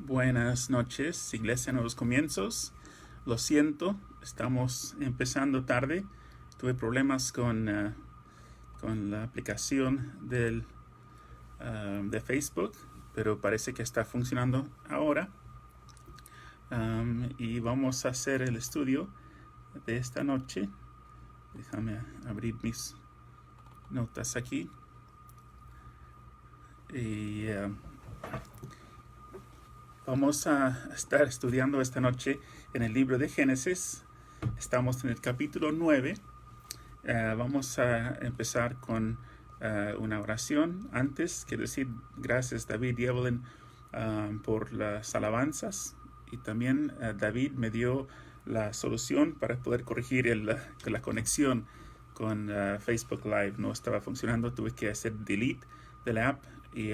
Buenas noches, Iglesia Nuevos Comienzos. Lo siento, estamos empezando tarde. Tuve problemas con la aplicación de Facebook, pero parece que está funcionando ahora. Y vamos a hacer el estudio de esta noche. Déjame abrir mis notas aquí. Y vamos a estar estudiando esta noche en el libro de Génesis. Estamos en el capítulo 9. Vamos a empezar con una oración. Antes, quiero decir gracias David y Evelyn por las alabanzas. Y también David me dio la solución para poder corregir la conexión con Facebook Live. No estaba funcionando, tuve que hacer delete de la app y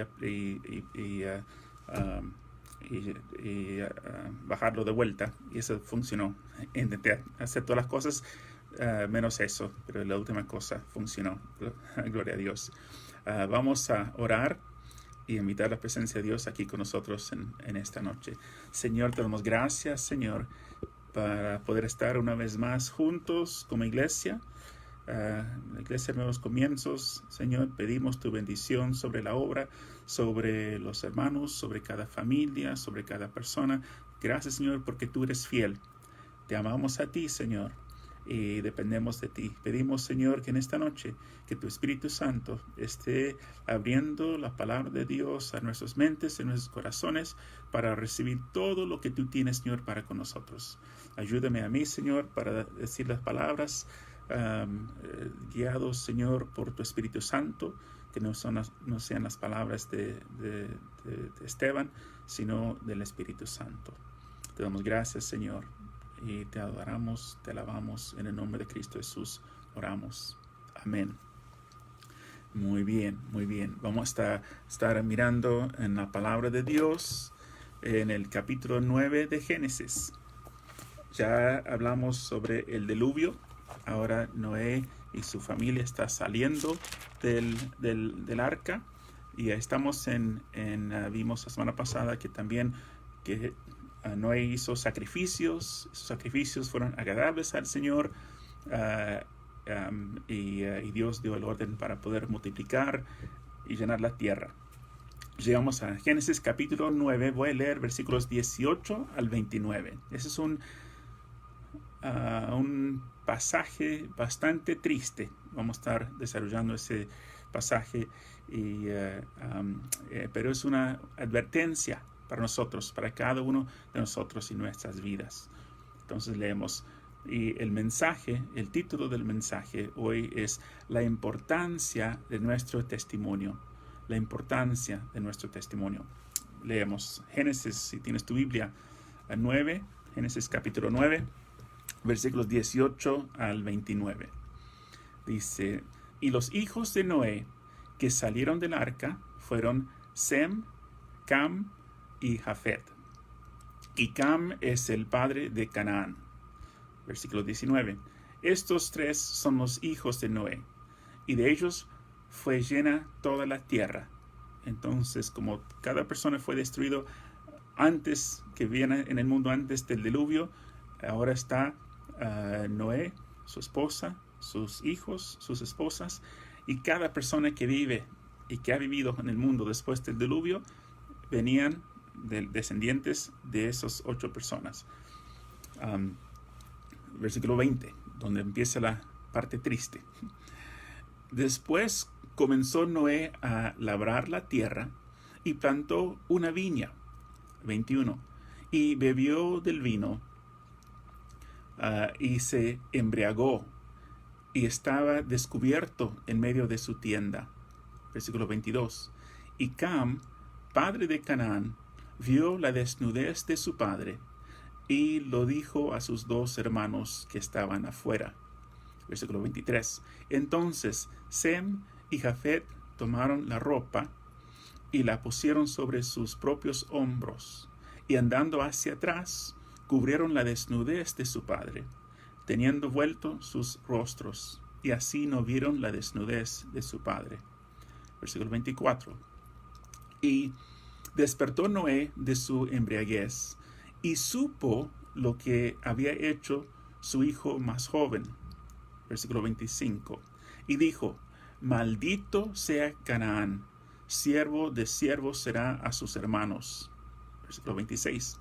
bajarlo de vuelta, y eso funcionó. Intenté hacer todas las cosas menos eso, pero la última cosa funcionó. Gloria a Dios. Vamos a orar y invitar la presencia de Dios aquí con nosotros en esta noche. Señor, te damos gracias, Señor, para poder estar una vez más juntos como iglesia. La Iglesia de Nuevos Comienzos. Señor, pedimos tu bendición sobre la obra, sobre los hermanos, sobre cada familia, sobre cada persona. Gracias, Señor, porque tú eres fiel. Te amamos a ti, Señor, y dependemos de ti. Pedimos, Señor, que en esta noche, que tu Espíritu Santo esté abriendo la palabra de Dios a nuestras mentes, en nuestros corazones, para recibir todo lo que tú tienes, Señor, para con nosotros. Ayúdame a mí, Señor, para decir las palabras guiados, Señor, por tu Espíritu Santo, que no sean las palabras de Esteban, sino del Espíritu Santo. Te damos gracias, Señor, y te adoramos, te alabamos, en el nombre de Cristo Jesús oramos. Amén. Muy bien, muy bien. Vamos a estar mirando en la palabra de Dios en el capítulo 9 de Génesis. Ya hablamos sobre el diluvio. Ahora Noé y su familia está saliendo del arca, y estamos vimos la semana pasada que también Noé hizo sacrificios. Sus sacrificios fueron agradables al Señor, y Dios dio el orden para poder multiplicar y llenar la tierra. Llegamos a Génesis capítulo 9, voy a leer versículos 18 al 29. Ese es un pasaje bastante triste. Vamos a estar desarrollando ese pasaje, pero es una advertencia para nosotros, para cada uno de nosotros y nuestras vidas. Entonces leemos, y el título del mensaje hoy es la importancia de nuestro testimonio. La importancia de nuestro testimonio. Leemos Génesis, si tienes tu Biblia, 9, Génesis capítulo 9, versículos 18 al 29. Dice, y los hijos de Noé que salieron del arca fueron Sem, Cam y Jafet. Y Cam es el padre de Canaán. Versículo 19. Estos tres son los hijos de Noé, y de ellos fue llena toda la tierra. Entonces, como cada persona fue destruido antes, que viene en el mundo antes del diluvio, ahora está Noé, su esposa, sus hijos, sus esposas, y cada persona que vive y que ha vivido en el mundo después del diluvio venían descendientes de esas 8 personas. Versículo 20, donde empieza la parte triste. Después comenzó Noé a labrar la tierra y plantó una viña. 21. Y bebió del vino y se embriagó, y estaba descubierto en medio de su tienda. Versículo 22. Y Cam, padre de Canaán, vio la desnudez de su padre, y lo dijo a sus 2 hermanos que estaban afuera. Versículo 23. Entonces Sem y Jafet tomaron la ropa y la pusieron sobre sus propios hombros, y andando hacia atrás, cubrieron la desnudez de su padre, teniendo vuelto sus rostros, y así no vieron la desnudez de su padre. Versículo 24. Y Despertó Noé de su embriaguez y supo lo que había hecho su hijo más joven. Versículo 25. Y dijo: maldito sea Canaán, siervo de siervos será a sus hermanos. Versículo 26.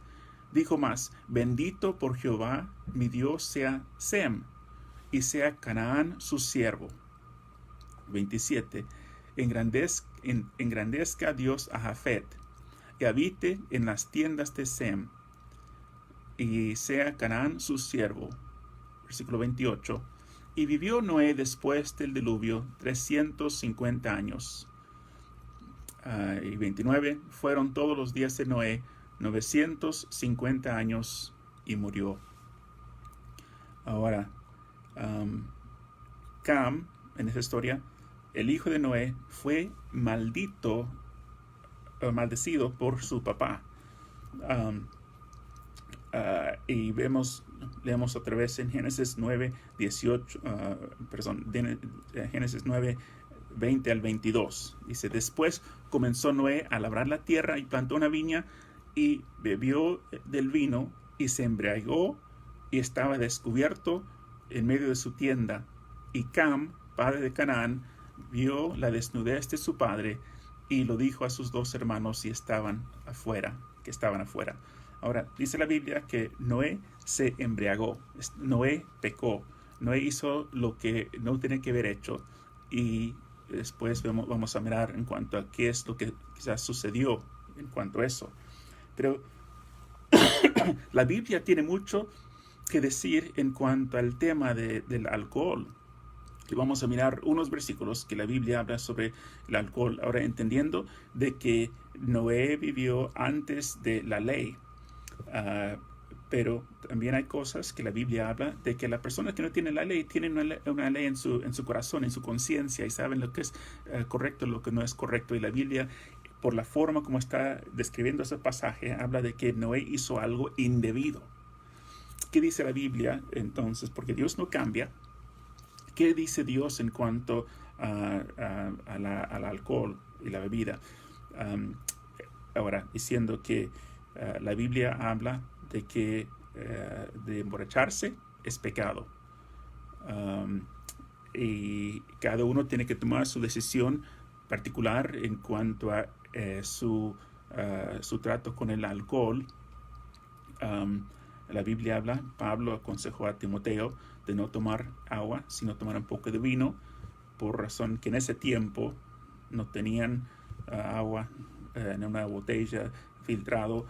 Dijo más: bendito por Jehová mi Dios sea Sem, y sea Canaán su siervo. 27. Engrandezca Dios a Jafet, y habite en las tiendas de Sem, y sea Canaán su siervo. Versículo 28. Y vivió Noé después del diluvio 350 años. Y 29. Fueron todos los días de Noé 950 años y murió. Ahora, Cam, en esta historia, el hijo de Noé, fue maldecido por su papá. Y leemos otra vez en Génesis 9, 18, Génesis 9, 20 al 22. Dice: después comenzó Noé a labrar la tierra y plantó una viña y bebió del vino y se embriagó y estaba descubierto en medio de su tienda. Y Cam, padre de Canaán, vio la desnudez de su padre y lo dijo a sus dos hermanos que estaban afuera. Ahora, dice la Biblia que Noé se embriagó, Noé pecó, Noé hizo lo que no tenía que haber hecho, y después vamos a mirar en cuanto a qué es lo que quizás sucedió en cuanto a eso. Pero la Biblia tiene mucho que decir en cuanto al tema del alcohol. Y vamos a mirar unos versículos que la Biblia habla sobre el alcohol. Ahora, entendiendo de que Noé vivió antes de la ley, pero también hay cosas que la Biblia habla de que la persona que no tiene la ley tiene una ley en su corazón, en su conciencia, y saben lo que es correcto y lo que no es correcto. Y la Biblia, por la forma como está describiendo ese pasaje, habla de que Noé hizo algo indebido. ¿Qué dice la Biblia entonces? Porque Dios no cambia. ¿Qué dice Dios en cuanto al alcohol y la bebida? Ahora, diciendo que la Biblia habla de que de emborracharse es pecado. Y cada uno tiene que tomar su decisión particular en cuanto a su trato con el alcohol. La Biblia habla, Pablo aconsejó a Timoteo de no tomar agua, sino tomar un poco de vino, por razón que en ese tiempo no tenían agua en una botella filtrado,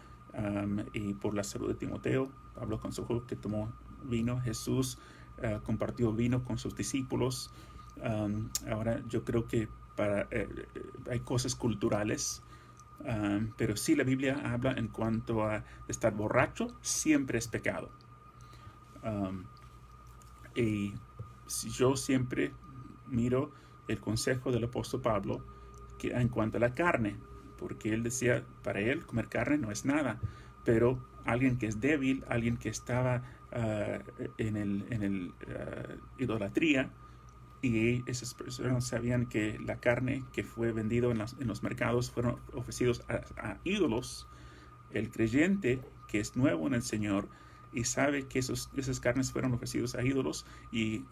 y por la salud de Timoteo, Pablo aconsejó que tomó vino. Jesús compartió vino con sus discípulos. Ahora yo creo que hay cosas culturales, pero sí la Biblia habla en cuanto a estar borracho, siempre es pecado. Y yo siempre miro el consejo del apóstol Pablo que en cuanto a la carne, porque él decía, para él comer carne no es nada, pero alguien que es débil, alguien que estaba en idolatría, y esas personas sabían que la carne que fue vendido en los mercados fueron ofrecidos a ídolos. El creyente que es nuevo en el Señor y sabe que esas carnes fueron ofrecidos a ídolos, y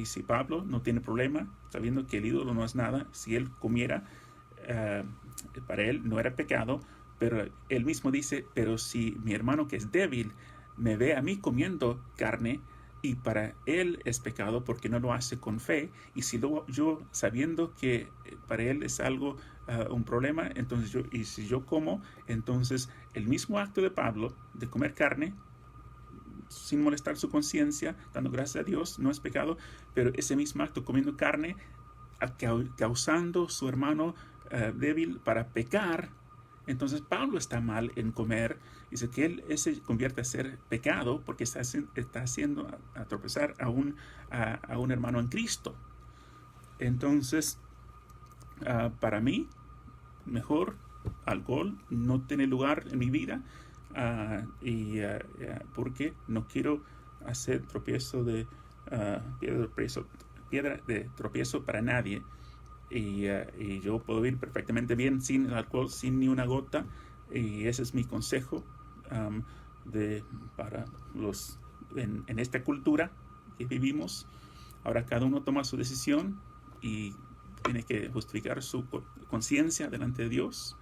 si Pablo no tiene problema sabiendo que el ídolo no es nada, si él comiera, para él no era pecado. Pero él mismo dice, pero si mi hermano que es débil me ve a mí comiendo carne, y para él es pecado porque no lo hace con fe, y si yo sabiendo que para él es algo, un problema, entonces si yo como, entonces el mismo acto de Pablo de comer carne sin molestar su conciencia, dando gracias a Dios, no es pecado, pero ese mismo acto comiendo carne, causando su hermano débil para pecar, entonces Pablo está mal en comer. Dice que él se convierte a ser pecado porque está haciendo a tropezar a un hermano en Cristo. Entonces, para mí, mejor alcohol no tiene lugar en mi vida, porque no quiero hacer piedra de tropiezo para nadie. y yo puedo vivir perfectamente bien sin el alcohol, sin ni una gota, y ese es mi consejo para los en esta cultura que vivimos. Ahora cada uno toma su decisión y tiene que justificar su conciencia delante de Dios,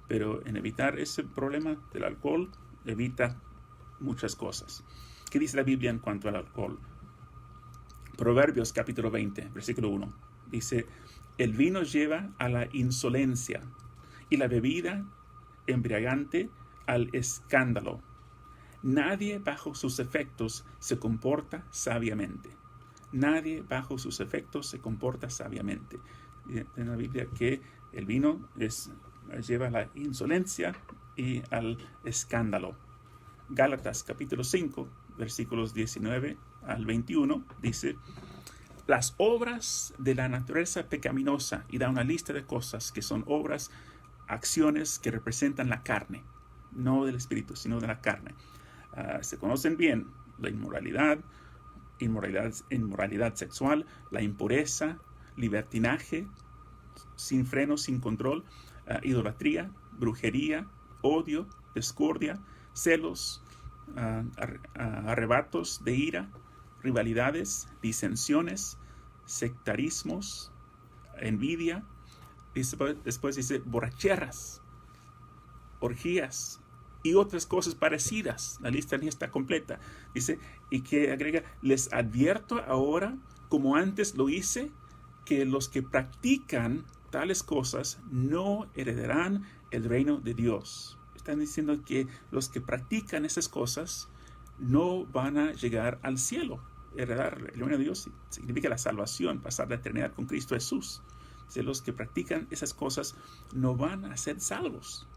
pero en evitar ese problema del alcohol evita muchas cosas. ¿Qué dice la Biblia en cuanto al alcohol? Proverbios capítulo 20, versículo 1. Dice, el vino lleva a la insolencia y la bebida embriagante al escándalo. Nadie bajo sus efectos se comporta sabiamente. Nadie bajo sus efectos se comporta sabiamente. En la Biblia que el vino lleva a la insolencia y al escándalo. Gálatas capítulo 5, versículos 19 al 21, dice, las obras de la naturaleza pecaminosa, y da una lista de cosas que son obras, acciones que representan la carne, no del espíritu, sino de la carne. Se conocen bien: la inmoralidad sexual, la impureza, libertinaje, sin freno, sin control, idolatría, brujería, odio, discordia, celos, arrebatos de ira, rivalidades, disensiones, sectarismos, envidia. Después dice borracheras, orgías y otras cosas parecidas. La lista ni está completa. Dice, y que agrega, les advierto ahora, como antes lo hice, que los que practican tales cosas no heredarán el reino de Dios. Están diciendo que los que practican esas cosas no van a llegar al cielo. Heredar el reino de Dios significa la salvación, pasar la eternidad con Cristo Jesús. Si los que practican esas cosas no van a ser salvos,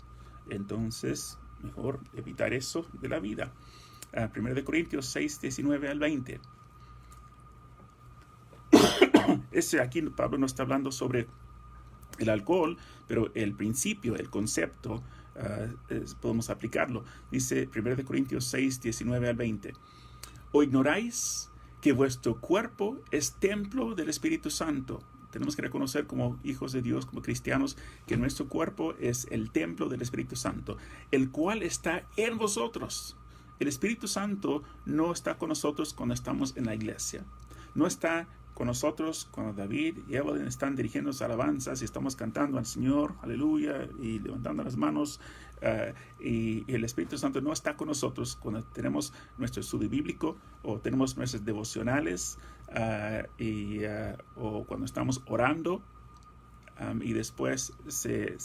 entonces mejor evitar eso de la vida. 1 Corintios 6, 19 al 20. Aquí Pablo no está hablando sobre el alcohol, pero el principio, el concepto, podemos aplicarlo. Dice 1 Corintios 6, 19 al 20. ¿O ignoráis que vuestro cuerpo es templo del Espíritu Santo? Tenemos que reconocer como hijos de Dios, como cristianos, que nuestro cuerpo es el templo del Espíritu Santo, el cual está en vosotros. El Espíritu Santo no está con nosotros cuando estamos en la iglesia. No está con nosotros cuando David y Evelyn están dirigiendo alabanzas y estamos cantando al Señor, aleluya, y levantando las manos. Y el Espíritu Santo no está con nosotros cuando tenemos nuestro estudio bíblico o tenemos nuestras devocionales o cuando estamos orando, y después se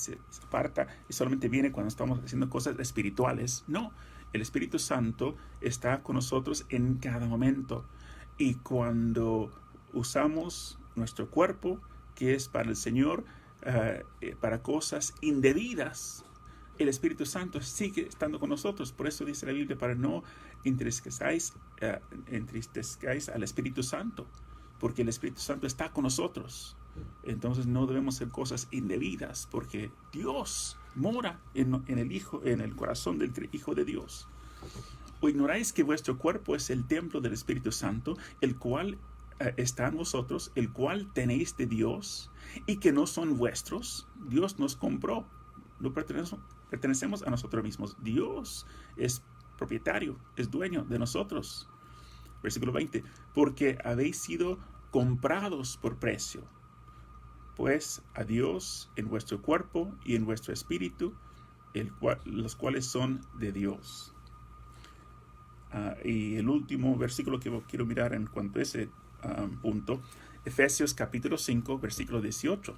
aparta y solamente viene cuando estamos haciendo cosas espirituales. No, el Espíritu Santo está con nosotros en cada momento, y cuando usamos nuestro cuerpo, que es para el Señor, para cosas indebidas, el Espíritu Santo sigue estando con nosotros. Por eso dice la Biblia, para no entristezcáis al Espíritu Santo, porque el Espíritu Santo está con nosotros. Entonces no debemos hacer cosas indebidas, porque Dios mora en el Hijo, en el corazón del Hijo de Dios. ¿O ignoráis que vuestro cuerpo es el templo del Espíritu Santo, el cual está en vosotros, el cual tenéis de Dios, y que no son vuestros? Dios nos compró, no pertenecemos a nosotros mismos. Dios es propietario, es dueño de nosotros. Versículo 20, porque habéis sido comprados por precio. Pues a Dios en vuestro cuerpo y en vuestro espíritu, los cuales son de Dios. Y el último versículo que quiero mirar en cuanto a ese punto, Efesios capítulo 5, versículo 18.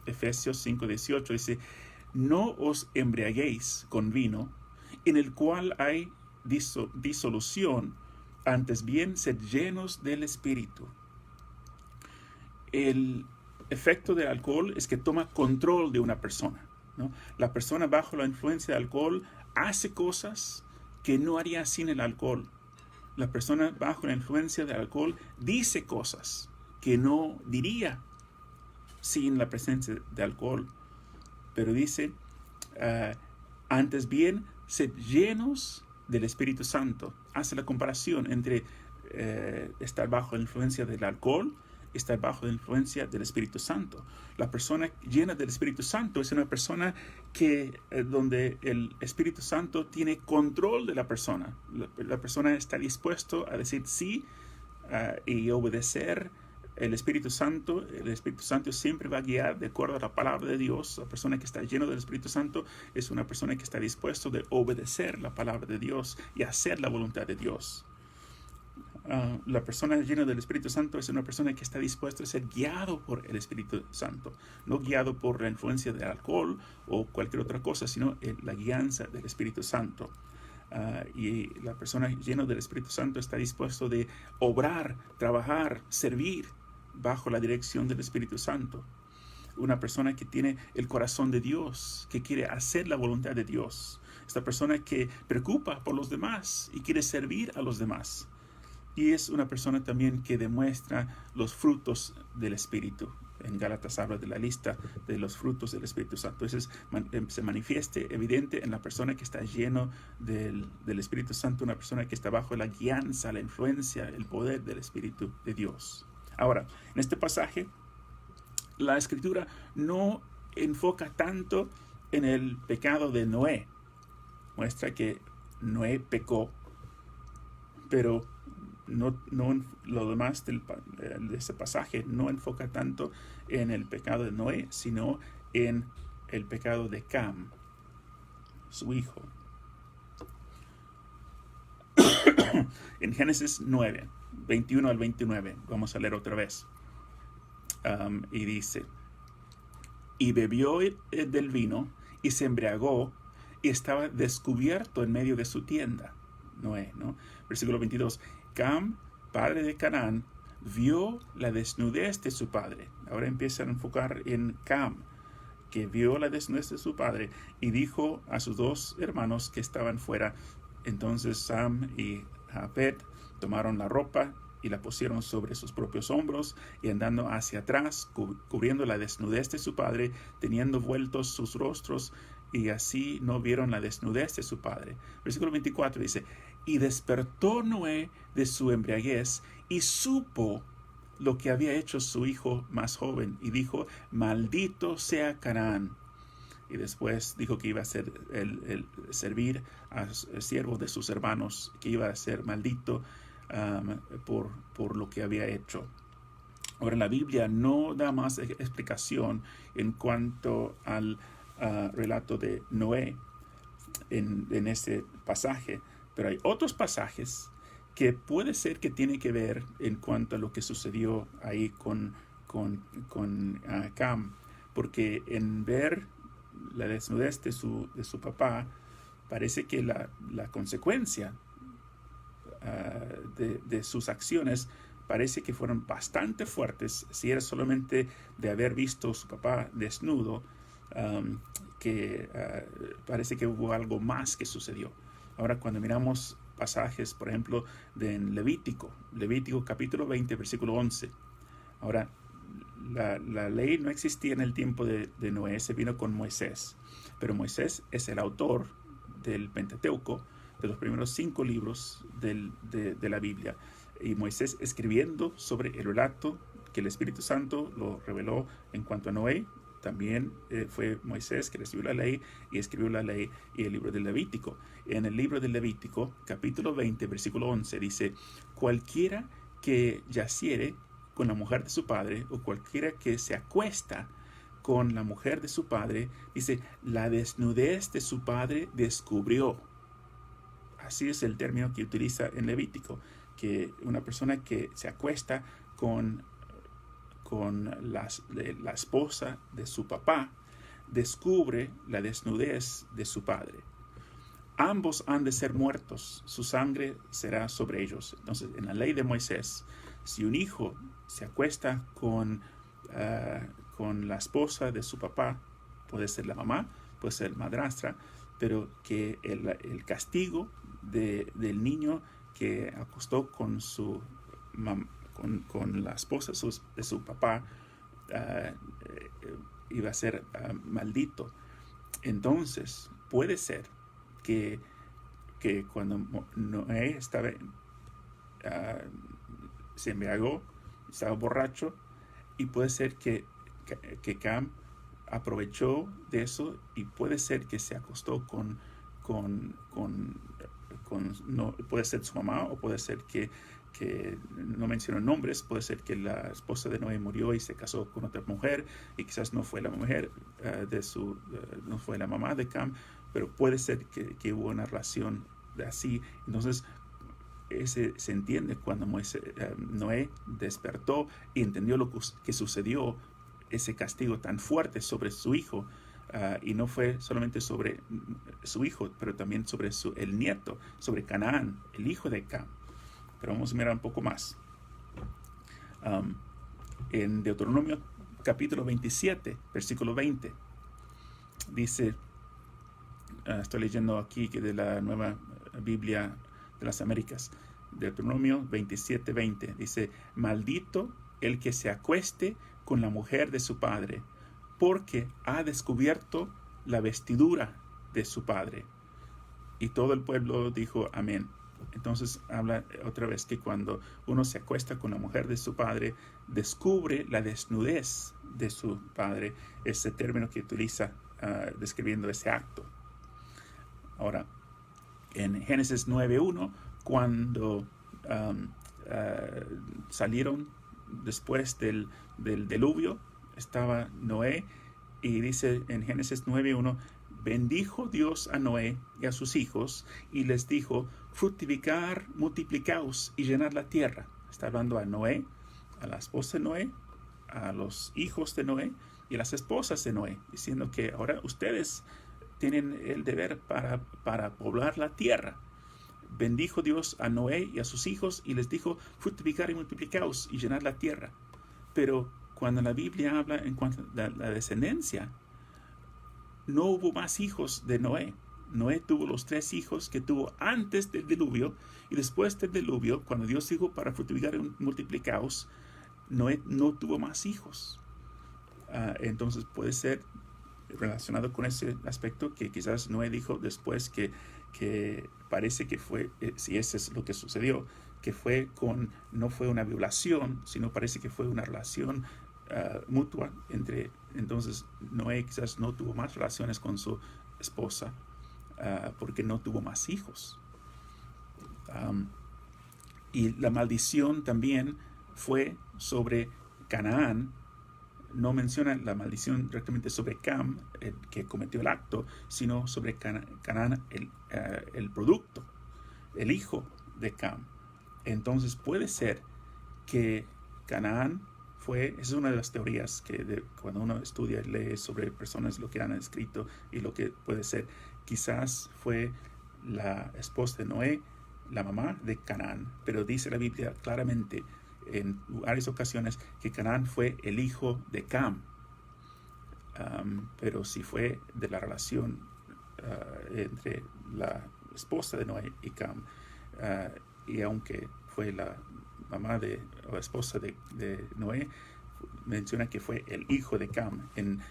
Efesios 5, 18 dice, no os embriaguéis con vino, en el cual hay disolución, antes bien sed llenos del Espíritu. El efecto del alcohol es que toma control de una persona, ¿no? La persona bajo la influencia del alcohol hace cosas que no haría sin el alcohol. La persona bajo la influencia del alcohol dice cosas que no diría sin la presencia de alcohol. Pero dice, antes bien, sed llenos del Espíritu Santo. Hace la comparación entre estar bajo la influencia del alcohol estar bajo la influencia del Espíritu Santo. La persona llena del Espíritu Santo es una persona donde el Espíritu Santo tiene control de la persona. La persona está dispuesto a decir sí y obedecer el Espíritu Santo. El Espíritu Santo siempre va a guiar de acuerdo a la palabra de Dios. La persona que está llena del Espíritu Santo es una persona que está dispuesta de obedecer la palabra de Dios y hacer la voluntad de Dios. La persona llena del Espíritu Santo es una persona que está dispuesta a ser guiado por el Espíritu Santo, no guiado por la influencia del alcohol o cualquier otra cosa, sino la guianza del Espíritu Santo. Y la persona llena del Espíritu Santo está dispuesto de obrar, trabajar, servir bajo la dirección del Espíritu Santo. Una persona que tiene el corazón de Dios, que quiere hacer la voluntad de Dios. Esta persona que preocupa por los demás y quiere servir a los demás. Y es una persona también que demuestra los frutos del Espíritu. En Gálatas habla de la lista de los frutos del Espíritu Santo. Entonces se manifieste evidente en la persona que está lleno del Espíritu Santo, una persona que está bajo la guianza, la influencia, el poder del Espíritu de Dios. Ahora, en este pasaje, la Escritura no enfoca tanto en el pecado de Noé. Muestra que Noé pecó, pero no lo demás de este pasaje no enfoca tanto en el pecado de Noé, sino en el pecado de Cam, su hijo. En Génesis 9, 21 al 29, vamos a leer otra vez. Y dice: y bebió del vino y se embriagó y estaba descubierto en medio de su tienda. Noé, ¿no? Versículo 22. Cam, padre de Canaán, vio la desnudez de su padre. Ahora empieza a enfocar en Cam, que vio la desnudez de su padre y dijo a sus dos hermanos que estaban fuera. Entonces Sam y Japet tomaron la ropa y la pusieron sobre sus propios hombros, y andando hacia atrás, cubriendo la desnudez de su padre, teniendo vueltos sus rostros, y así no vieron la desnudez de su padre. Versículo 24 dice: y despertó Noé de su embriaguez, y supo lo que había hecho su hijo más joven, y dijo: maldito sea Canaán. Y después dijo que iba a ser el servir a siervos de sus hermanos, que iba a ser maldito por lo que había hecho. Ahora, la Biblia no da más explicación en cuanto al relato de Noé en este pasaje, pero hay otros pasajes que puede ser que tienen que ver en cuanto a lo que sucedió ahí con Cam, porque en ver la desnudez de su papá, parece que la consecuencia de sus acciones parece que fueron bastante fuertes. Si era solamente de haber visto a su papá desnudo, parece que hubo algo más que sucedió. Ahora, cuando miramos pasajes, por ejemplo, en Levítico capítulo 20, versículo 11. Ahora, la ley no existía en el tiempo de Noé, se vino con Moisés. Pero Moisés es el autor del Pentateuco, de los primeros 5 libros de la Biblia. Y Moisés escribiendo sobre el relato que el Espíritu Santo lo reveló en cuanto a Noé. También fue Moisés que recibió la ley y escribió la ley y el libro del Levítico. En el libro del Levítico, capítulo 20, versículo 11, dice: cualquiera que yaciere con la mujer de su padre, o cualquiera que se acuesta con la mujer de su padre, dice, la desnudez de su padre descubrió. Así es el término que utiliza en Levítico, que una persona que se acuesta con la esposa de su papá descubre la desnudez de su padre. Ambos han de ser muertos, su sangre será sobre ellos. Entonces, en la ley de Moisés, si un hijo se acuesta con la esposa de su papá, puede ser la mamá, puede ser madrastra, pero que el castigo del niño que acostó con la esposa de su papá iba a ser maldito. Entonces, puede ser que cuando Noé se embriagó, estaba borracho, y puede ser que Cam aprovechó de eso, y puede ser que se acostó no, puede ser su mamá, o puede ser que no menciono nombres, puede ser que la esposa de Noé murió y se casó con otra mujer, y quizás no fue la mujer no fue la mamá de Cam, pero puede ser que hubo una relación así. Entonces se entiende cuando Noé despertó y entendió lo que sucedió, ese castigo tan fuerte sobre su hijo. Y no fue solamente sobre su hijo, pero también sobre el nieto, sobre Canaán, el hijo de Cam. Pero vamos a mirar un poco más. En Deuteronomio capítulo 27, versículo 20, dice, estoy leyendo aquí de la Nueva Biblia de las Américas, Deuteronomio 27, 20, dice: maldito el que se acueste con la mujer de su padre, porque ha descubierto la vestidura de su padre. Y todo el pueblo dijo amén. Entonces habla otra vez que cuando uno se acuesta con la mujer de su padre, descubre la desnudez de su padre. Ese término que utiliza describiendo ese acto. Ahora, en Génesis 9:1, cuando salieron después del diluvio, estaba Noé, y dice en Génesis 9:1: bendijo Dios a Noé y a sus hijos, y les dijo: fructificar, multiplicaos y llenad la tierra. Está hablando a Noé, a la esposa de Noé, a los hijos de Noé y a las esposas de Noé, diciendo que ahora ustedes tienen el deber para poblar la tierra. Bendijo Dios a Noé y a sus hijos, y les dijo: fructificar y multiplicaos y llenad la tierra. Pero cuando la Biblia habla en cuanto a la descendencia, no hubo más hijos de Noé. Noé tuvo los 3 hijos que tuvo antes del diluvio, y después del diluvio, cuando Dios dijo para fructificar y multiplicaos, Noé no tuvo más hijos. Entonces puede ser relacionado con ese aspecto, que quizás Noé dijo después que parece que fue, si ese es lo que sucedió, que no fue una violación, sino parece que fue una relación mutua entre. Entonces Noé quizás no tuvo más relaciones con su esposa porque no tuvo más hijos. Y la maldición también fue sobre Canaán. No menciona la maldición directamente sobre Cam, que cometió el acto, sino sobre Canaán, el producto, el hijo de Cam. Entonces puede ser que Canaán esa es una de las teorías que cuando uno estudia y lee sobre personas, lo que han escrito y lo que puede ser, quizás fue la esposa de Noé, la mamá de Canaán, pero dice la Biblia claramente en varias ocasiones que Canaán fue el hijo de Cam. Pero si fue de la relación entre la esposa de Noé y Cam, y aunque fue la mamá o la esposa de Noé, menciona que fue el hijo de Cam. En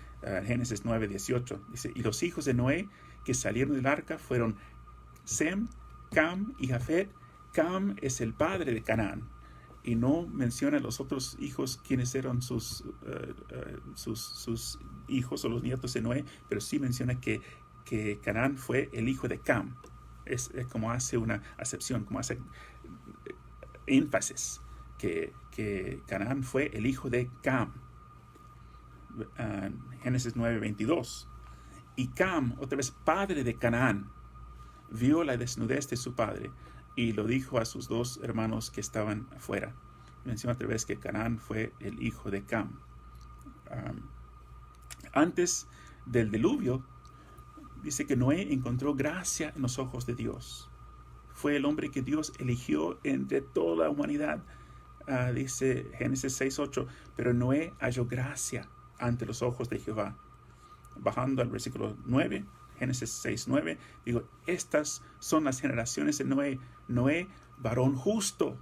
Génesis 9:18 dice: y los hijos de Noé que salieron del arca fueron Sem, Cam y Jafet. Cam es el padre de Canaán, y no menciona los otros hijos quienes eran sus hijos o los nietos de Noé, pero sí menciona que Canaán fue el hijo de Cam. Es como hace una acepción, como hace énfasis que Canaán fue el hijo de Cam. Génesis 9:22. Y Cam, otra vez padre de Canaán, vio la desnudez de su padre y lo dijo a sus 2 hermanos que estaban afuera. Menciona otra vez que Canaán fue el hijo de Cam. Antes del diluvio, dice que Noé encontró gracia en los ojos de Dios. Fue el hombre que Dios eligió entre toda la humanidad. Dice Génesis 6:8, pero Noé halló gracia ante los ojos de Jehová. Bajando al versículo 9, Génesis 6:9, digo: estas son las generaciones de Noé. Noé, varón justo,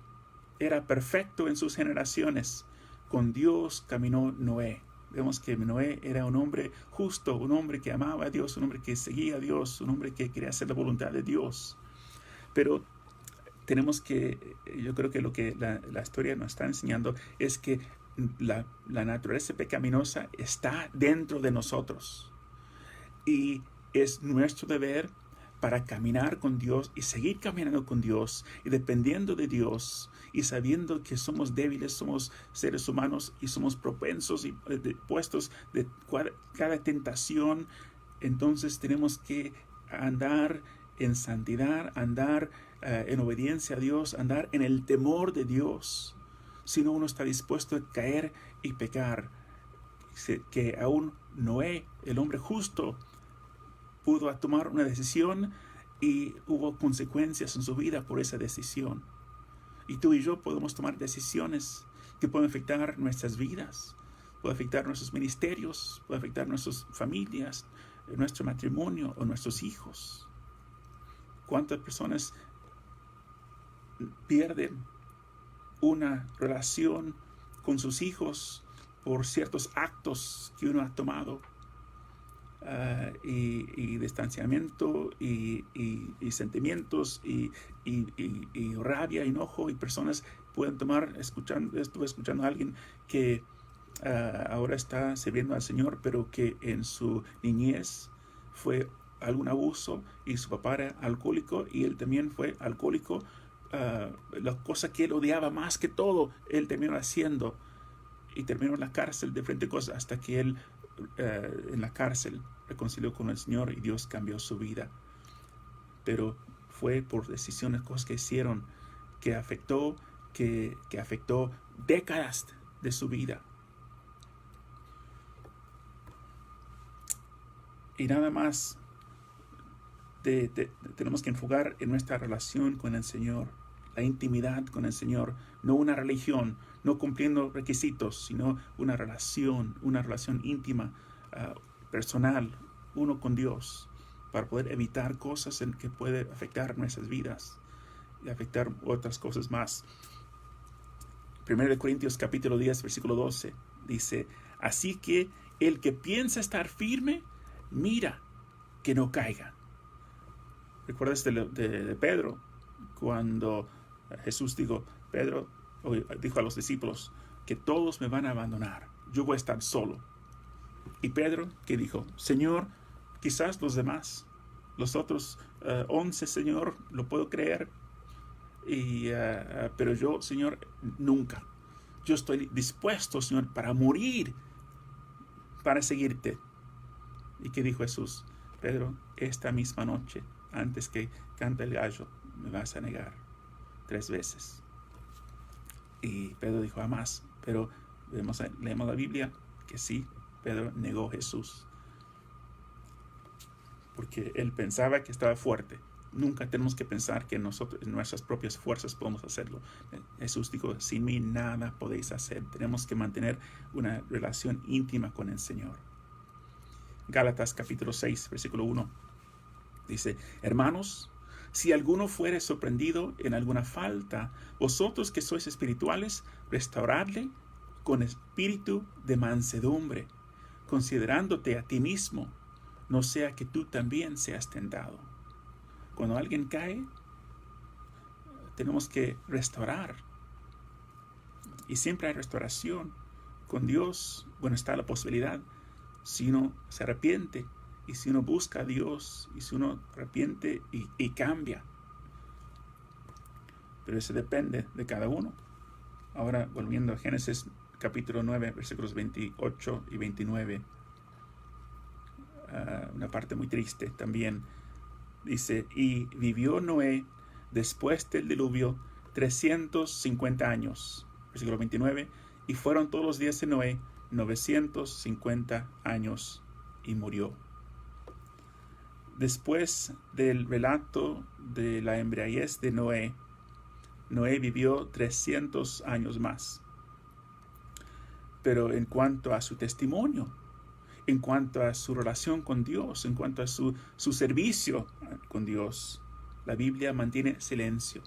era perfecto en sus generaciones. Con Dios caminó Noé. Vemos que Noé era un hombre justo, un hombre que amaba a Dios, un hombre que seguía a Dios, un hombre que quería hacer la voluntad de Dios. Pero yo creo que lo que la historia nos está enseñando es que la naturaleza pecaminosa está dentro de nosotros. Y es nuestro deber para caminar con Dios y seguir caminando con Dios y dependiendo de Dios y sabiendo que somos débiles, somos seres humanos y somos propensos y puestos de cada tentación. Entonces tenemos que andar en santidad, andar en obediencia a Dios, andar en el temor de Dios. Si no, uno está dispuesto a caer y pecar. Que aún Noé, el hombre justo, pudo tomar una decisión y hubo consecuencias en su vida por esa decisión. Y tú y yo podemos tomar decisiones que pueden afectar nuestras vidas, pueden afectar nuestros ministerios, pueden afectar nuestras familias, nuestro matrimonio o nuestros hijos. ¿Cuántas personas pierden una relación con sus hijos por ciertos actos que uno ha tomado? Y distanciamiento y sentimientos y rabia, enojo, y personas pueden tomar. Estuve escuchando a alguien que ahora está sirviendo al Señor, pero que en su niñez fue algún abuso y su papá era alcohólico y él también fue alcohólico. La cosa que él odiaba más que todo, él terminó haciendo, y terminó en la cárcel de frente a cosas, hasta que él en la cárcel reconcilió con el Señor y Dios cambió su vida. Pero fue por decisiones, cosas que hicieron, que afectó décadas de su vida. Y nada más tenemos que enfocar en nuestra relación con el Señor, la intimidad con el Señor, no una religión, no cumpliendo requisitos, sino una relación íntima, personal, uno con Dios, para poder evitar cosas que pueden afectar nuestras vidas y afectar otras cosas más. 1 Corintios capítulo 10, versículo 12, dice: así que el que piensa estar firme, mira que no caiga. ¿Recuerdas de Pedro? Cuando Jesús dijo a los discípulos que todos me van a abandonar, yo voy a estar solo. Y Pedro, ¿qué dijo? Señor, quizás los demás, los otros 11, Señor, lo puedo creer, pero yo, Señor, nunca. Yo estoy dispuesto, Señor, para morir, para seguirte. ¿Y qué dijo Jesús? Pedro, esta misma noche, antes que cante el gallo, me vas a negar 3 veces. Y Pedro dijo, jamás. Pero leemos la Biblia que sí, Pedro negó a Jesús, porque él pensaba que estaba fuerte. Nunca tenemos que pensar que nosotros, en nuestras propias fuerzas, podemos hacerlo. Jesús dijo, sin mí nada podéis hacer. Tenemos que mantener una relación íntima con el Señor. Gálatas capítulo 6, versículo 1, dice: hermanos, si alguno fuere sorprendido en alguna falta, vosotros que sois espirituales, restauradle con espíritu de mansedumbre, considerándote a ti mismo, no sea que tú también seas tentado. Cuando alguien cae, tenemos que restaurar. Y siempre hay restauración. Con Dios, bueno, está la posibilidad, si uno se arrepiente, y si uno busca a Dios, y si uno arrepiente y cambia. Pero eso depende de cada uno. Ahora, volviendo a Génesis capítulo 9, versículos 28 y 29, una parte muy triste también. Dice: y vivió Noé después del diluvio 350 años. Versículo 29, y fueron todos los días de Noé 950 años, y murió. Después del relato de la embriaguez de Noé, Noé vivió 300 años más. Pero en cuanto a su testimonio, en cuanto a su relación con Dios, en cuanto a su servicio con Dios, la Biblia mantiene silencio.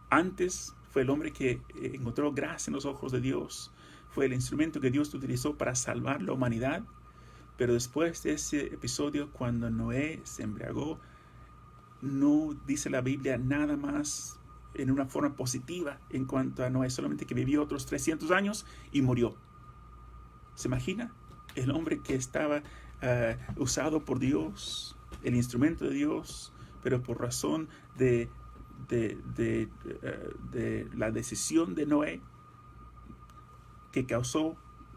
Antes fue el hombre que encontró gracia en los ojos de Dios. Fue el instrumento que Dios utilizó para salvar la humanidad. Pero después de ese episodio, cuando Noé se embriagó, no dice la Biblia nada más en una forma positiva en cuanto a Noé, solamente que vivió otros 300 años y murió. ¿Se imagina? El hombre que estaba usado por Dios, el instrumento de Dios, pero por razón de la decisión de Noé, que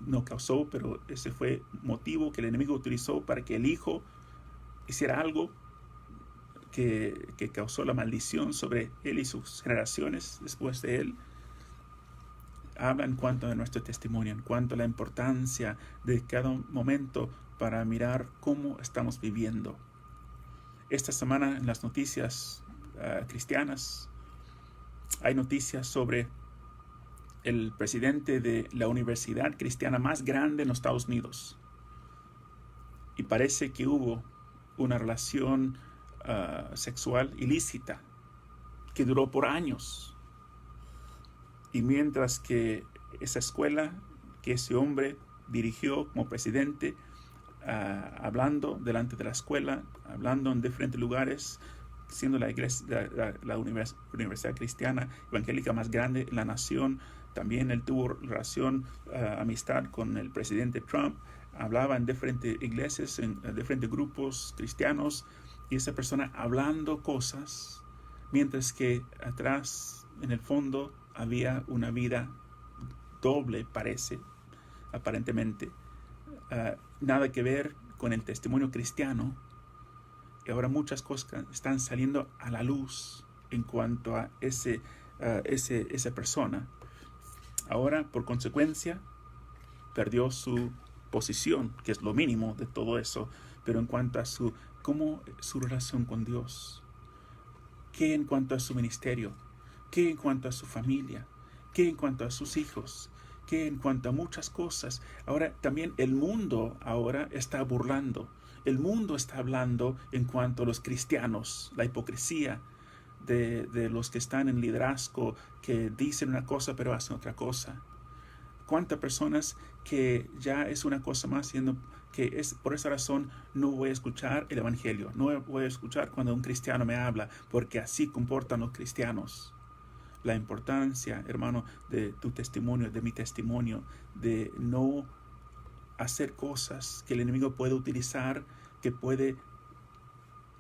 no causó, pero ese fue motivo que el enemigo utilizó para que el hijo hiciera algo que causó la maldición sobre él y sus generaciones después de él. Habla en cuanto a nuestro testimonio, en cuanto a la importancia de cada momento para mirar cómo estamos viviendo. Esta semana en las noticias cristianas hay noticias sobre el presidente de la universidad cristiana más grande en los Estados Unidos. Y parece que hubo una relación sexual ilícita que duró por años. Y mientras que esa escuela, que ese hombre dirigió como presidente, hablando delante de la escuela, hablando en diferentes lugares, siendo la iglesia, la universidad cristiana evangélica más grande en la nación. También él tuvo relación, amistad con el presidente Trump, hablaba en diferentes iglesias, en diferentes grupos cristianos, y esa persona hablando cosas, mientras que atrás, en el fondo, había una vida doble, parece, aparentemente. Nada que ver con el testimonio cristiano. Y ahora muchas cosas están saliendo a la luz en cuanto a esa persona. Ahora, por consecuencia, perdió su posición, que es lo mínimo de todo eso, pero en cuanto a su relación con Dios, ¿qué en cuanto a su ministerio? ¿Qué en cuanto a su familia? ¿Qué en cuanto a sus hijos? ¿Qué en cuanto a muchas cosas? Ahora también el mundo ahora está burlando. El mundo está hablando en cuanto a los cristianos, la hipocresía de los que están en liderazgo, que dicen una cosa pero hacen otra cosa. ¿Cuántas personas que ya es una cosa más, siendo que es por esa razón no voy a escuchar el evangelio, no voy a escuchar cuando un cristiano me habla, porque así comportan los cristianos? La importancia, hermano, de tu testimonio, de mi testimonio, de no hacer cosas que el enemigo puede utilizar, que puede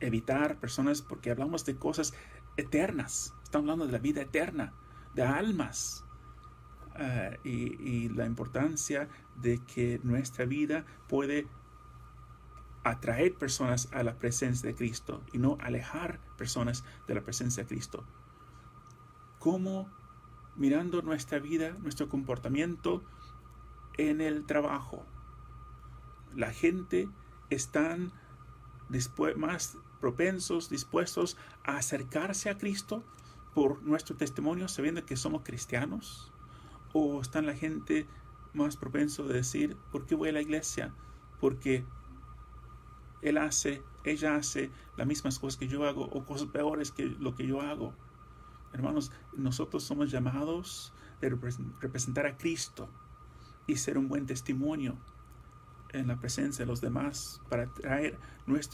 evitar personas, porque hablamos de cosas eternas, estamos hablando de la vida eterna, de almas, y la importancia de que nuestra vida puede atraer personas a la presencia de Cristo y no alejar personas de la presencia de Cristo. Cómo mirando nuestra vida, nuestro comportamiento en el trabajo, la gente están más propensos, dispuestos a acercarse a Cristo por nuestro testimonio, sabiendo que somos cristianos, o están la gente más propenso de decir, ¿por qué voy a la iglesia? Porque ella hace las mismas cosas que yo hago, o cosas peores que lo que yo hago. Hermanos, nosotros somos llamados a representar a Cristo y ser un buen testimonio en la presencia de los demás para traer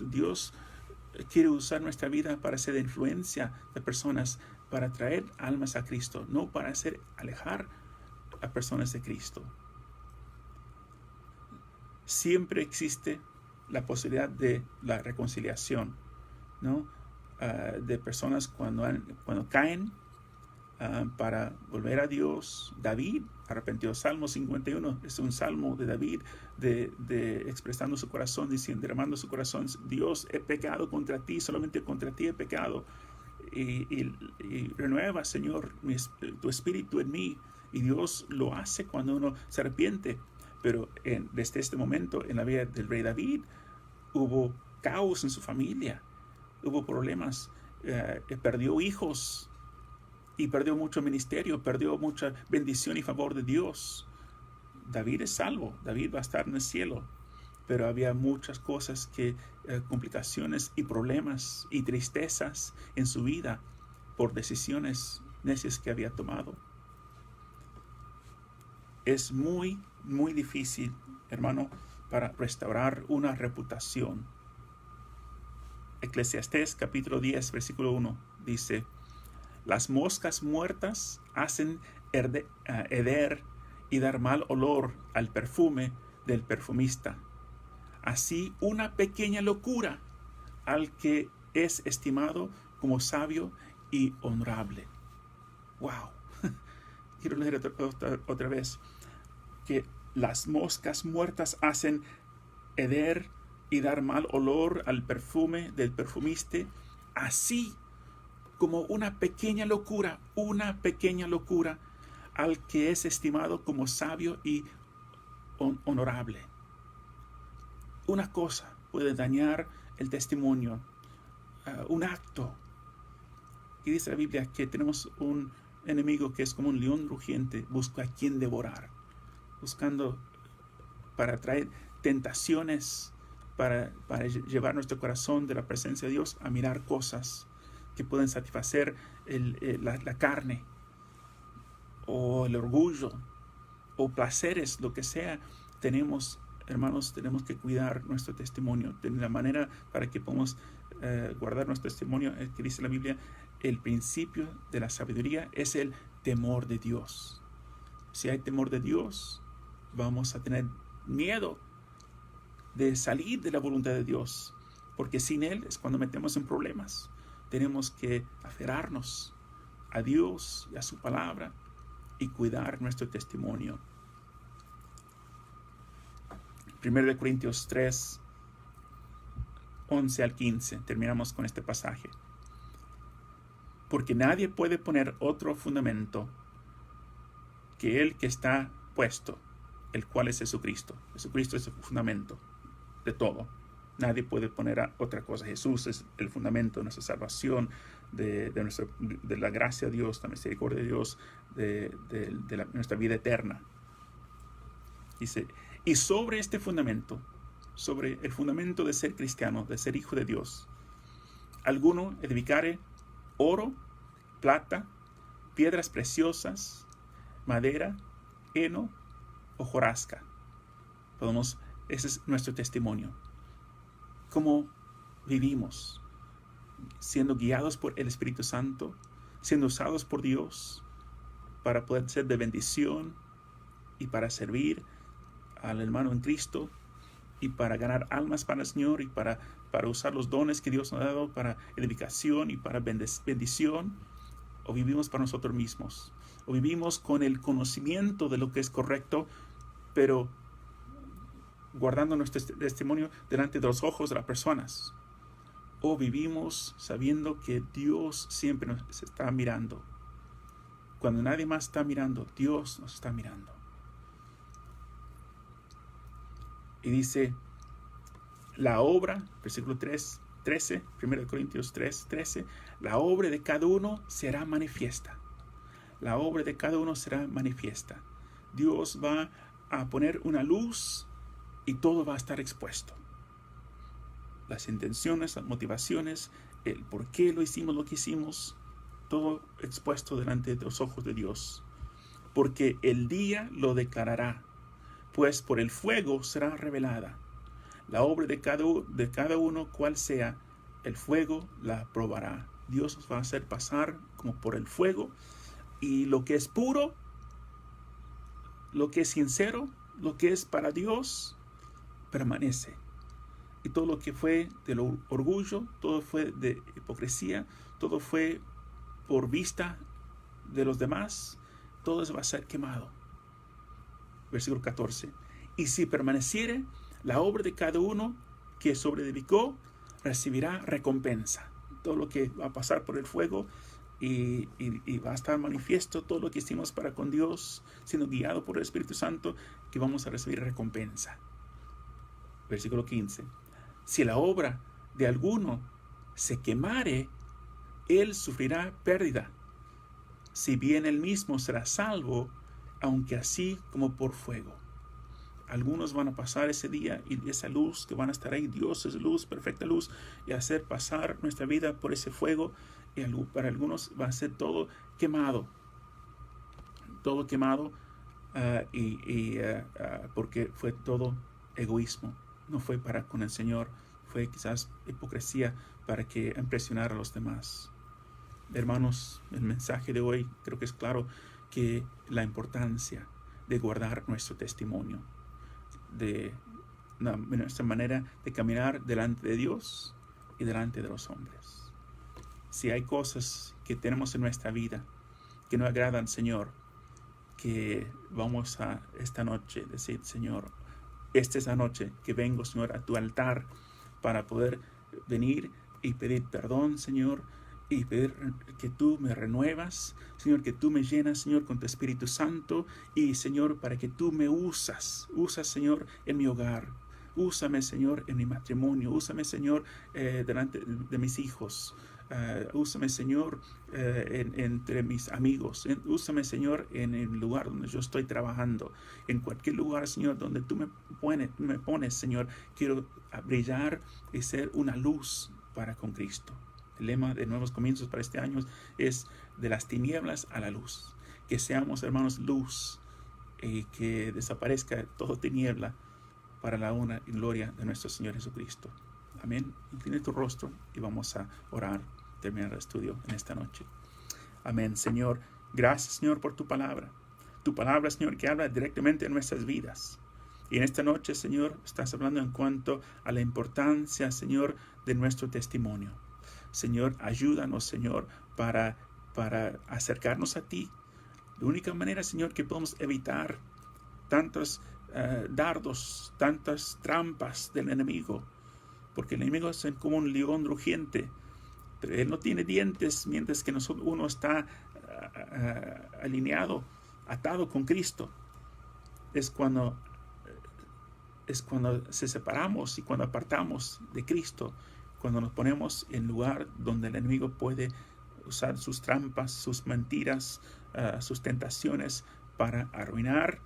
Dios quiere usar nuestra vida para ser de influencia de personas, para traer almas a Cristo, no para alejar a personas de Cristo. Siempre existe la posibilidad de la reconciliación, ¿no? De personas cuando caen, para volver a Dios. David arrepentió. Salmo 51 es un salmo de David, de expresando su corazón, diciendo, derramando su corazón: Dios, he pecado contra ti, solamente contra ti he pecado, y renueva, Señor, tu espíritu en mí. Y Dios lo hace cuando uno se arrepiente. Pero desde este momento en la vida del rey David hubo caos en su familia, hubo problemas, perdió hijos y perdió mucho ministerio, perdió mucha bendición y favor de Dios. David es salvo, David va a estar en el cielo, pero había muchas cosas complicaciones y problemas y tristezas en su vida por decisiones necias que había tomado. Es muy, muy difícil, hermano, para restaurar una reputación. Eclesiastés capítulo 10, versículo 1 dice: las moscas muertas hacen heder y dar mal olor al perfume del perfumista. Así una pequeña locura al que es estimado como sabio y honorable. ¡Wow! Quiero leer otra vez. Que las moscas muertas hacen heder y dar mal olor al perfume del perfumista, así como una pequeña locura al que es estimado como sabio y honorable. Una cosa puede dañar el testimonio, un acto. Y dice la Biblia que tenemos un enemigo que es como un león rugiente, busca a quien devorar, buscando para traer tentaciones, para llevar nuestro corazón de la presencia de Dios a mirar cosas que pueden satisfacer la carne, o el orgullo, o placeres, lo que sea. Hermanos, tenemos que cuidar nuestro testimonio. De la manera para que podamos guardar nuestro testimonio, es que dice la Biblia, el principio de la sabiduría es el temor de Dios. Si hay temor de Dios, vamos a tener miedo de salir de la voluntad de Dios, porque sin Él es cuando metemos en problemas. Tenemos que aferrarnos a Dios y a su palabra y cuidar nuestro testimonio. 1 Corintios 3, 11 al 15. Terminamos con este pasaje. Porque nadie puede poner otro fundamento que el que está puesto, el cual es Jesucristo. Jesucristo es el fundamento de todo. Nadie puede poner otra cosa. Jesús es el fundamento de nuestra salvación, de la gracia de Dios, la misericordia de Dios, de nuestra vida eterna. Dice, y sobre este fundamento, sobre el fundamento de ser cristiano, de ser hijo de Dios, alguno edificare oro, plata, piedras preciosas, madera, heno o hojarasca. Ese es nuestro testimonio. Cómo vivimos, siendo guiados por el Espíritu Santo, siendo usados por Dios para poder ser de bendición y para servir al hermano en Cristo y para ganar almas para el Señor y para usar los dones que Dios nos ha dado para edificación y para bendición, o vivimos para nosotros mismos, o vivimos con el conocimiento de lo que es correcto, pero guardando nuestro testimonio delante de los ojos de las personas, o vivimos sabiendo que Dios siempre nos está mirando. Cuando nadie más está mirando, Dios nos está mirando. Y dice, la obra, versículo 13, 1 Corintios 3, 13, la obra de cada uno será manifiesta. La obra de cada uno será manifiesta. Dios va a poner una luz y todo va a estar expuesto. Las intenciones, las motivaciones, el por qué lo hicimos lo que hicimos, todo expuesto delante de los ojos de Dios. Porque el día lo declarará, pues por el fuego será revelada. La obra de cada uno, cual sea, el fuego la probará. Dios nos va a hacer pasar como por el fuego, y lo que es puro, lo que es sincero, lo que es para Dios, permanece. Y todo lo que fue del orgullo, todo fue de hipocresía, todo fue por vista de los demás, todo eso va a ser quemado. Versículo 14. Y si permaneciere, la obra de cada uno que sobreedificó recibirá recompensa. Todo lo que va a pasar por el fuego y va a estar manifiesto todo lo que hicimos para con Dios, siendo guiado por el Espíritu Santo, que vamos a recibir recompensa. Versículo 15. Si la obra de alguno se quemare, él sufrirá pérdida, si bien él mismo será salvo, aunque así como por fuego. Algunos van a pasar ese día y esa luz que van a estar ahí, Dios es luz, perfecta luz, y hacer pasar nuestra vida por ese fuego, y para algunos va a ser todo quemado, porque fue todo egoísmo, no fue para con el Señor, fue quizás hipocresía para que impresionar a los demás. Hermanos, el mensaje de hoy creo que es claro que la importancia de guardar nuestro testimonio, de nuestra manera de caminar delante de Dios y delante de los hombres. Si hay cosas que tenemos en nuestra vida que no agradan, Señor, que vamos a esta noche decir, Señor, esta es la noche que vengo, Señor, a tu altar para poder venir y pedir perdón, Señor, y pedir que tú me renuevas, Señor, que tú me llenas, Señor, con tu Espíritu Santo, y, Señor, para que tú me usas, Señor, en mi hogar. Úsame, Señor, en mi matrimonio. Úsame, Señor, delante de mis hijos. Úsame, Señor, entre mis amigos. Úsame, Señor, en el lugar donde yo estoy trabajando. En cualquier lugar, Señor, donde tú me pones, Señor. Quiero brillar y ser una luz para con Cristo. El lema de Nuevos Comienzos para este año es de las tinieblas a la luz. Que seamos, hermanos, luz y que desaparezca toda tiniebla para la honra y gloria de nuestro Señor Jesucristo. Amén. Inclina tu rostro y vamos a orar, terminar el estudio en esta noche. Amén. Señor, gracias, Señor, por tu palabra. Tu palabra, Señor, que habla directamente en nuestras vidas. Y en esta noche, Señor, estás hablando en cuanto a la importancia, Señor, de nuestro testimonio. Señor, ayúdanos, Señor, para acercarnos a ti. La única manera, Señor, que podemos evitar tantos dardos, tantas trampas del enemigo, porque el enemigo es como un león rugiente, pero él no tiene dientes, mientras que uno está alineado, atado con Cristo. Es cuando se separamos y cuando apartamos de Cristo, cuando nos ponemos en lugar donde el enemigo puede usar sus trampas, sus mentiras, sus tentaciones para arruinar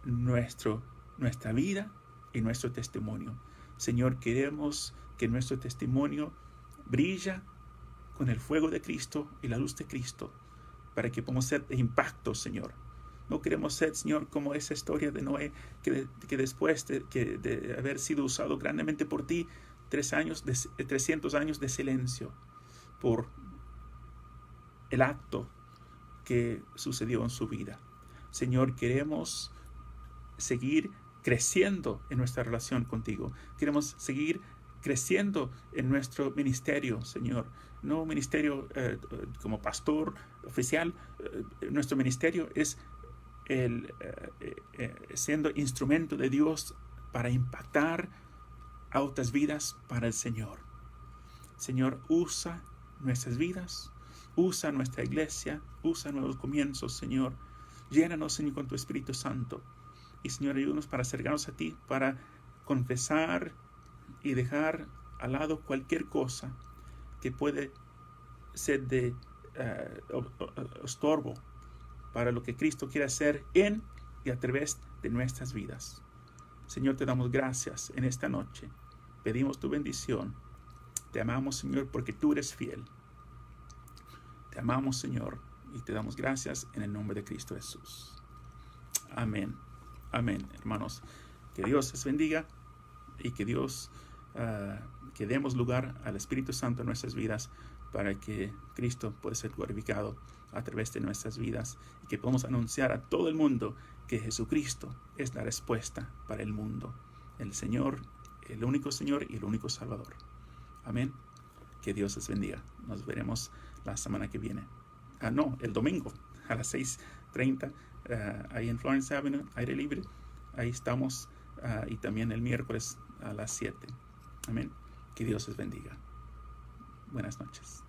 nuestra vida y nuestro testimonio. Señor, queremos que nuestro testimonio brilla con el fuego de Cristo y la luz de Cristo, para que podamos ser de impacto, Señor. No queremos ser, Señor, como esa historia de Noé, que después de haber sido usado grandemente por ti, 300 años de silencio por el acto que sucedió en su vida. Señor, queremos seguir creciendo en nuestra relación contigo. Queremos seguir creciendo en nuestro ministerio, Señor. No un ministerio como pastor oficial. Nuestro ministerio es siendo instrumento de Dios para impactar a otras vidas para el Señor. Señor, usa nuestras vidas, usa nuestra iglesia, usa nuevos comienzos, Señor. Llénanos, Señor, con tu Espíritu Santo. Y, Señor, ayúdanos para acercarnos a ti, para confesar y dejar al lado cualquier cosa que puede ser de estorbo para lo que Cristo quiere hacer en y a través de nuestras vidas. Señor, te damos gracias en esta noche. Pedimos tu bendición. Te amamos, Señor, porque tú eres fiel. Te amamos, Señor, y te damos gracias en el nombre de Cristo Jesús. Amén. Amén, hermanos. Que Dios les bendiga y que que demos lugar al Espíritu Santo en nuestras vidas para que Cristo pueda ser glorificado a través de nuestras vidas y que podamos anunciar a todo el mundo que Jesucristo es la respuesta para el mundo. El Señor, el único Señor y el único Salvador. Amén. Que Dios les bendiga. Nos veremos la semana que viene. El domingo a las 6:30 ahí en Florence Avenue, aire libre. Ahí estamos. Y también el miércoles a las 7. Amén. Que Dios les bendiga. Buenas noches.